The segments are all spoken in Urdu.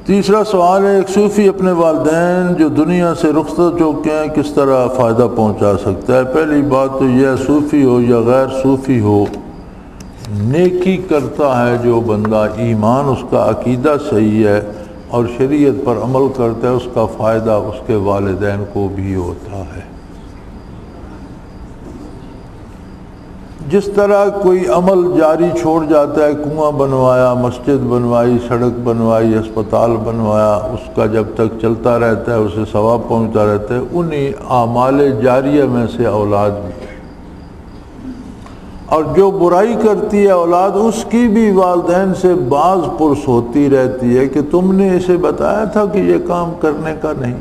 تیسرا سوال ہے، ایک صوفی اپنے والدین جو دنیا سے رخصت ہو چکے ہیں کس طرح فائدہ پہنچا سکتا ہے؟ پہلی بات تو یہ، صوفی ہو یا غیر صوفی ہو، نیکی کرتا ہے جو بندہ، ایمان اس کا، عقیدہ صحیح ہے اور شریعت پر عمل کرتا ہے، اس کا فائدہ اس کے والدین کو بھی ہوتا ہے۔ جس طرح کوئی عمل جاری چھوڑ جاتا ہے، کنواں بنوایا، مسجد بنوائی، سڑک بنوائی، اسپتال بنوایا، اس کا جب تک چلتا رہتا ہے اسے ثواب پہنچتا رہتا ہے، انہی اعمال جاریہ میں سے اولاد بھی ہے۔ اور جو برائی کرتی ہے اولاد، اس کی بھی والدین سے بعض پرس ہوتی رہتی ہے کہ تم نے اسے بتایا تھا کہ یہ کام کرنے کا نہیں۔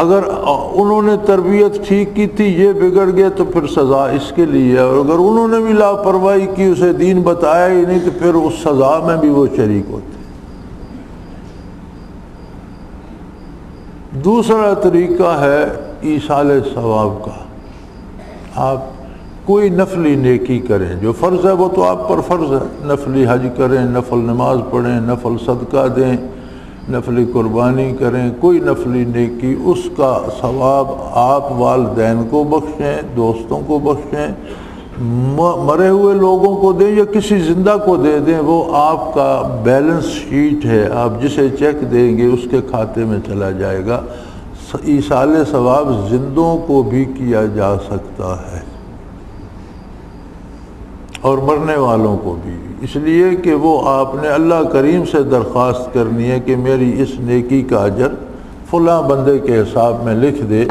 اگر انہوں نے تربیت ٹھیک کی تھی، یہ بگڑ گیا تو پھر سزا اس کے لیے، اور اگر انہوں نے بھی لاپرواہی کی، اسے دین بتایا ہی نہیں، تو پھر اس سزا میں بھی وہ شریک ہوتے۔ دوسرا طریقہ ہے ایصال ثواب کا۔ آپ کوئی نفلی نیکی کریں، جو فرض ہے وہ تو آپ پر فرض ہے، نفلی حج کریں، نفل نماز پڑھیں، نفل صدقہ دیں، نفلی قربانی کریں، کوئی نفلی نیکی، اس کا ثواب آپ والدین کو بخشیں، دوستوں کو بخشیں، مرے ہوئے لوگوں کو دیں یا کسی زندہ کو دے دیں، وہ آپ کا بیلنس شیٹ ہے، آپ جسے چیک دیں گے اس کے کھاتے میں چلا جائے گا۔ ایصال ثواب زندوں کو بھی کیا جا سکتا ہے اور مرنے والوں کو بھی، اس لیے کہ وہ آپ نے اللہ کریم سے درخواست کرنی ہے کہ میری اس نیکی کا اجر فلاں بندے کے حساب میں لکھ دے۔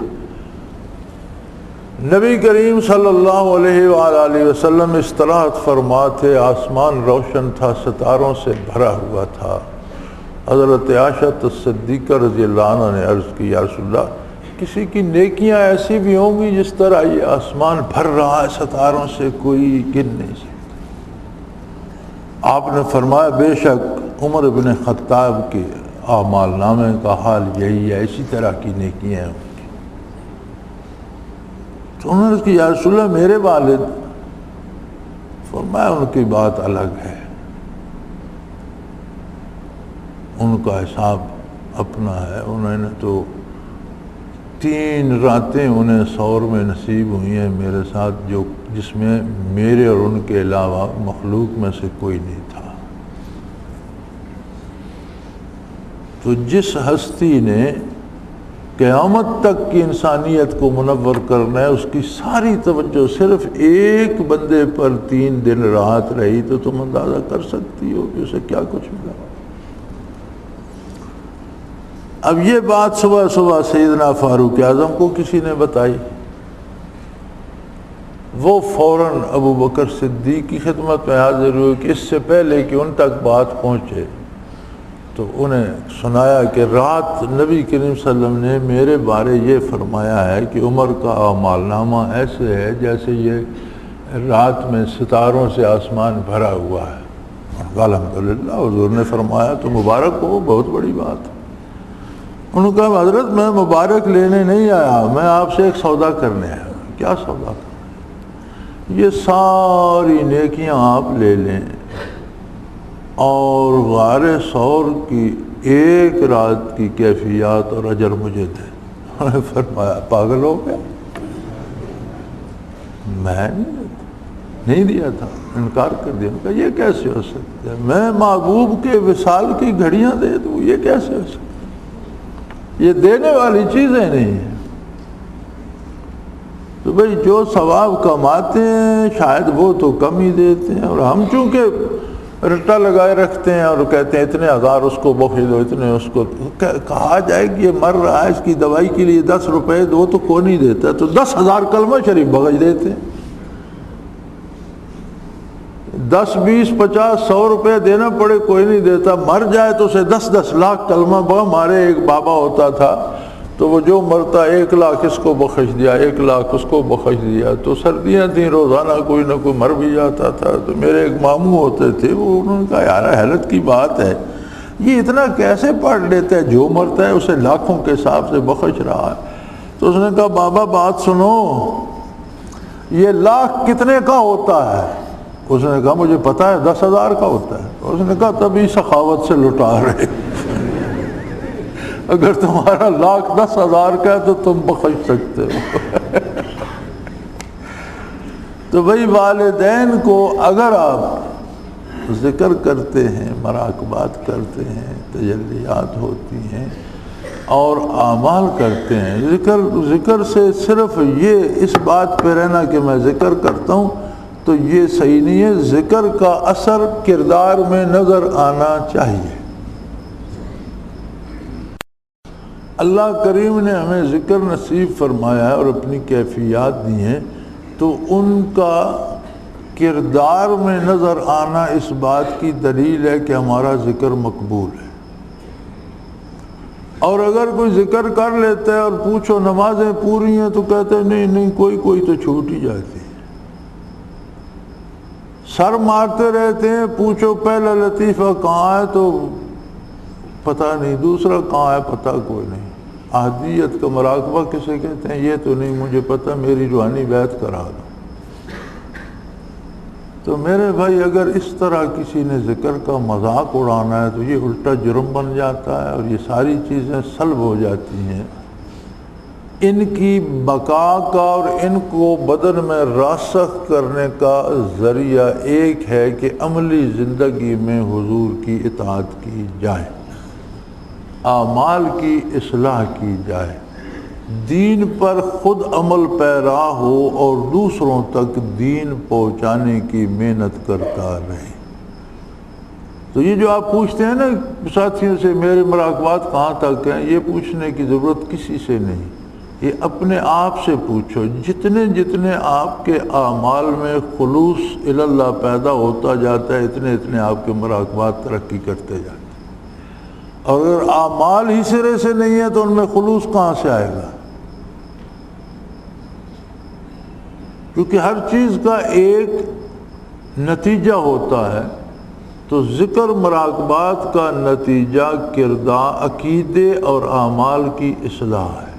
نبی کریم صلی اللہ علیہ وآلہ وسلم استراحت فرما تھے، آسمان روشن تھا، ستاروں سے بھرا ہوا تھا۔ حضرت عائشہ صدیقہ رضی اللہ عنہ نے عرض کی، یا رسول اللہ، کسی کی نیکیاں ایسی بھی ہوں گی جس طرح یہ آسمان بھر رہا ہے ستاروں سے، کوئی گن نہیں سکتا۔ آپ نے فرمایا بے شک عمر بن خطاب کے اعمال نامے کا حال یہی ہے، اسی طرح کی نیکیاں ہیں ان کی۔ تو انہوں نے کہا یا رسول اللہ میرے والد، فرمایا ان کی بات الگ ہے، ان کا حساب اپنا ہے، انہوں نے تو 3 راتیں انہیں سور میں نصیب ہوئی ہیں میرے ساتھ، جس میں میرے اور ان کے علاوہ مخلوق میں سے کوئی نہیں تھا۔ تو جس ہستی نے قیامت تک کی انسانیت کو منور کرنا ہے، اس کی ساری توجہ صرف ایک بندے پر 3 دن رات رہی، تو تم اندازہ کر سکتی ہو کہ اسے کیا کچھ ملا۔ اب یہ بات صبح صبح سیدنا فاروق اعظم کو کسی نے بتائی، وہ فوراً ابو بکر صدیق کی خدمت میں حاضر ہوئے کہ اس سے پہلے کہ ان تک بات پہنچے، تو انہیں سنایا کہ رات نبی کریم صلی اللہ علیہ وسلم نے میرے بارے یہ فرمایا ہے کہ عمر کا اعمال نامہ ایسے ہے جیسے یہ رات میں ستاروں سے آسمان بھرا ہوا ہے۔ الحمدللہ، حضور نے فرمایا تو مبارک ہو، بہت بڑی بات۔ انہوں نے کہا حضرت میں مبارک لینے نہیں آیا، میں آپ سے ایک سودا کرنے آیا۔ کیا سودا کرنا؟ یہ ساری نیکیاں آپ لے لیں اور غار ثور کی 1 رات کی کیفیات اور اجر مجھے دیں۔ انہوں نے فرمایا پاگل ہو گیا، میں نہیں دیا تھا، انکار کر دیا۔ کہا یہ کیسے ہو سکتا ہے، میں محبوب کے وصال کی گھڑیاں دے دوں، یہ کیسے ہو سکتا ہے، یہ دینے والی چیزیں نہیں ہیں۔ تو بھئی جو ثواب کماتے ہیں شاید وہ تو کم ہی دیتے ہیں، اور ہم چونکہ رٹا لگائے رکھتے ہیں اور کہتے ہیں اتنے 1000 اس کو بخش دو، اتنے اس کو، کہا جائے کہ یہ مر رہا ہے، اس کی دوائی کے لیے 10 روپے دو تو کوئی نہیں دیتا، تو 10,000 کلمہ شریف بخش دیتے ہیں۔ 10 20 50 100 روپے دینا پڑے کوئی نہیں دیتا، مر جائے تو اسے 10 لاکھ کلمہ ہمارے ایک بابا ہوتا تھا، تو وہ جو مرتا 1 لاکھ اس کو بخش دیا، 1 لاکھ اس کو بخش دیا، تو سردیاں تھیں، روزانہ کوئی نہ کوئی مر بھی جاتا تھا۔ تو میرے ایک ماموں ہوتے تھے، وہ انہوں نے کہا یار حیرت کی بات ہے، یہ اتنا کیسے پڑھ لیتا ہے، جو مرتا ہے اسے لاکھوں کے حساب سے بخش رہا ہے۔ تو اس نے کہا بابا بات سنو، یہ لاکھ کتنے کا ہوتا ہے؟ اس نے کہا مجھے پتا ہے 10,000 کا ہوتا ہے. اس نے کہا تبھی سخاوت سے لٹا رہے. اگر تمہارا 1,10,000 کا ہے تو تم بخش سکتے ہو. تو بھائی والدین کو اگر آپ ذکر کرتے ہیں، مراقبات کرتے ہیں، تجلیات ہوتی ہیں اور اعمال کرتے ہیں، ذکر سے صرف یہ اس بات پہ رہنا کہ میں ذکر کرتا ہوں تو یہ صحیح نہیں ہے. ذکر کا اثر کردار میں نظر آنا چاہیے. اللہ کریم نے ہمیں ذکر نصیب فرمایا ہے اور اپنی کیفیات دی ہیں، تو ان کا کردار میں نظر آنا اس بات کی دلیل ہے کہ ہمارا ذکر مقبول ہے. اور اگر کوئی ذکر کر لیتا ہے اور پوچھو نمازیں پوری ہیں تو کہتے ہیں نہیں کوئی تو چھوٹ ہی جاتی ہے. سر مارتے رہتے ہیں، پوچھو پہلا لطیفہ کہاں ہے تو پتہ نہیں، دوسرا کہاں ہے پتہ کوئی نہیں. احدیت کا مراقبہ کسے کہتے ہیں یہ تو نہیں مجھے پتہ، میری روحانی بیعت کرا دو. تو میرے بھائی اگر اس طرح کسی نے ذکر کا مذاق اڑانا ہے تو یہ الٹا جرم بن جاتا ہے اور یہ ساری چیزیں سلب ہو جاتی ہیں. ان کی بقا کا اور ان کو بدن میں راسخ کرنے کا ذریعہ ایک ہے کہ عملی زندگی میں حضور کی اطاعت کی جائے، اعمال کی اصلاح کی جائے، دین پر خود عمل پیرا ہو اور دوسروں تک دین پہنچانے کی محنت کرتا رہے. تو یہ جو آپ پوچھتے ہیں نا ساتھیوں سے میرے مراقبات کہاں تک ہیں، یہ پوچھنے کی ضرورت کسی سے نہیں. یہ اپنے آپ سے پوچھو. جتنے آپ کے اعمال میں خلوص اللہ پیدا ہوتا جاتا ہے اتنے آپ کے مراقبات ترقی کرتے جاتے ہیں. اور اگر اعمال ہی سرے سے نہیں ہے تو ان میں خلوص کہاں سے آئے گا؟ کیونکہ ہر چیز کا ایک نتیجہ ہوتا ہے. تو ذکر مراقبات کا نتیجہ کردار، عقیدے اور اعمال کی اصلاح ہے.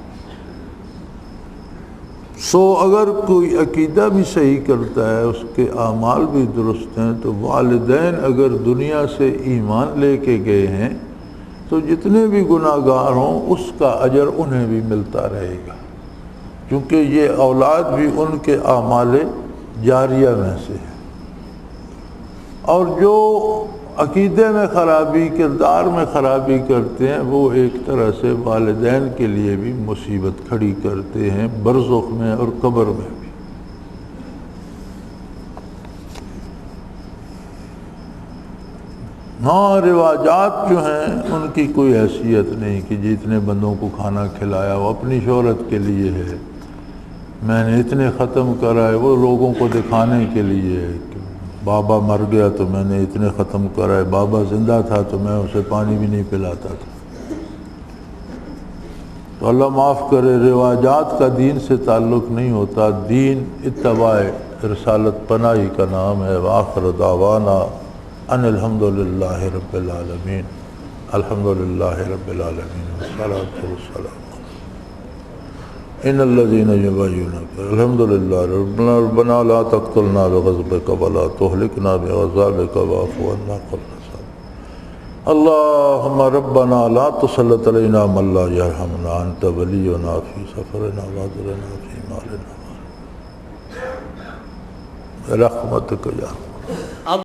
اگر کوئی عقیدہ بھی صحیح کرتا ہے، اس کے اعمال بھی درست ہیں، تو والدین اگر دنیا سے ایمان لے کے گئے ہیں تو جتنے بھی گناہ گار ہوں اس کا اجر انہیں بھی ملتا رہے گا، کیونکہ یہ اولاد بھی ان کے اعمال جاریہ میں سے ہے. اور جو عقیدے میں خرابی، کردار میں خرابی کرتے ہیں، وہ ایک طرح سے والدین کے لیے بھی مصیبت کھڑی کرتے ہیں، برزخ میں اور قبر میں بھی. ہاں رواجات جو ہیں ان کی کوئی حیثیت نہیں کہ جتنے بندوں کو کھانا کھلایا وہ اپنی شہرت کے لیے ہے، میں نے اتنے ختم کرا ہے، وہ لوگوں کو دکھانے کے لیے ہے کہ بابا مر گیا تو میں نے اتنے ختم کرا ہے، بابا زندہ تھا تو میں اسے پانی بھی نہیں پلاتا تھا. تو اللہ معاف کرے، رواجات کا دین سے تعلق نہیں ہوتا. دین اتباع رسالت پناہی کا نام ہے. وآخر دعوانا ان الحمدللہ رب العالمین. الحمدللہ رب العالمین والصلاة والسلام ان الذين يبايعونك الحمدللہ ربنا لا تقتلنا بغضبك ولا تهلكنا بعذابك واعف عنا قبل الساعة. اللهم ربنا لا تسلط علينا من لا يرحمنا انت ولينا في سفرنا واجرنا في مالنا برحمتك يا